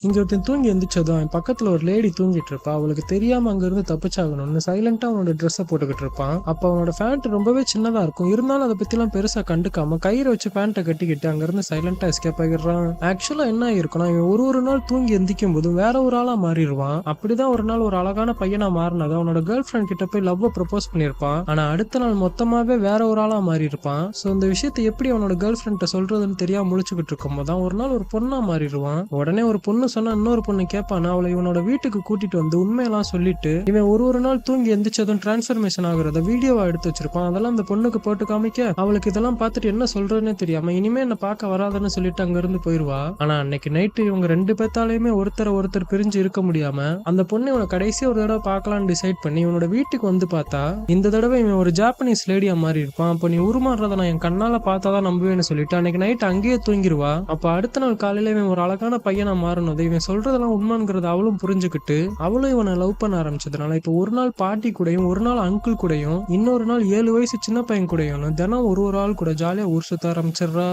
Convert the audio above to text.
இங்க ஒருத்தன் தூங்கி எந்திரிச்சதும் அவன் பக்கத்துல ஒரு லேடி தூங்கிட்டு இருப்பா. அவளுக்கு தெரியாம அங்க இருந்து தப்பிச்சாகணும்னு சைலண்டா அவனோட ட்ரெஸ்ஸை போட்டுக்கிட்டு இருப்பான். அப்ப அவனோட பேண்ட் ரொம்பவே சின்னதா இருக்கும். இருந்தாலும் அதை பத்தி எல்லாம் பெருசா கண்டுக்காம கயிறை வச்சு பேண்ட்டை கட்டிக்கிட்டு அங்க இருந்து சைலண்டா எஸ்கேப் ஆகிடுறான். ஆக்சுவலா என்ன ஆயிருக்கும்னா, இவன் ஒரு நாள் தூங்கி எந்திக்கும் போது வேற ஒரு ஆளா மாறிடுவான். அப்படிதான் ஒரு நாள் ஒரு அழகான பையனா மாறினது அவனோட கேர்ள் ஃபிரெண்ட் கிட்ட போய் லவ் ப்ரப்போஸ் பண்ணிருப்பான். ஆனா அடுத்த நாள் மொத்தமாவே வேற ஒரு ஆளா மாறி இருப்பான். சோ இந்த விஷயத்தை எப்படி அவனோட கேர்ள் ஃபிரெண்ட் சொல்றதுன்னு தெரியாம முழிச்சுக்கிட்டு இருக்கும் போதான் ஒரு நாள் ஒரு பொண்ணா மாறிடுவான். உடனே ஒரு பொண்ணு சொன்னா இன்னொரு பொண்ணு கேட்பானா, அவளை இவனோட வீட்டுக்கு கூட்டிட்டு வந்து உண்மையெல்லாம் சொல்லிட்டு இவன் ஒரு நாள் தூங்கி எந்திரிச்சதும் டிரான்ஸ்பர்மேஷன் ஆகுறத வீடியோவா எடுத்து வச்சிருப்பான். அதெல்லாம் அந்த பொண்ணுக்கு போட்டு காமிக்க அவளுக்கு இதெல்லாம் பார்த்துட்டு என்ன சொல்றதுன்னே தெரியாம இனிமே என்ன பார்க்க வராதுன்னு சொல்லிட்டு அங்க இருந்து போயிருவா. ஆனா அன்னைக்கு நைட்டு இவங்க ரெண்டு பேத்தாலையுமே ஒருத்தர் பிரிஞ்சு இருக்க முடியாம அந்த பொண்ணு இவனை கடைசியா ஒரு தடவை பார்க்கலாம்னு டிசைட் பண்ணி இவனோட வீட்டுக்கு வந்து பார்த்தா இந்த தடவை இவன் ஒரு ஜாப்பனீஸ் லேடியா மாறி இருப்பான். அப்ப நீ உருமாறுறத நான் என் கண்ணால பார்த்தாதான் நம்புவேன்னு சொல்லிட்டு அன்னைக்கு நைட் அங்கேயே தூங்கிடுவா. அப்ப அடுத்த நாள் காலையில இவன் ஒரு அழகான பையனா மாறினது இவன் சொல்றதெல்லாம் உண்மைங்கிறத அவளும் புரிஞ்சுக்கிட்டு அவளும் இவனை லவ் பண்ண ஆரம்பிச்சதுனால இப்ப ஒரு நாள் பாட்டி கூடயும் ஒரு நாள் அங்கிள் கூடயும் இன்னொரு நாள் 7 வயசு சின்ன பையன் கூடயும் தினம் ஒரு ஆள் கூட ஜாலியா ஊர் சுத்த ஆரம்பிச்சிடுறா.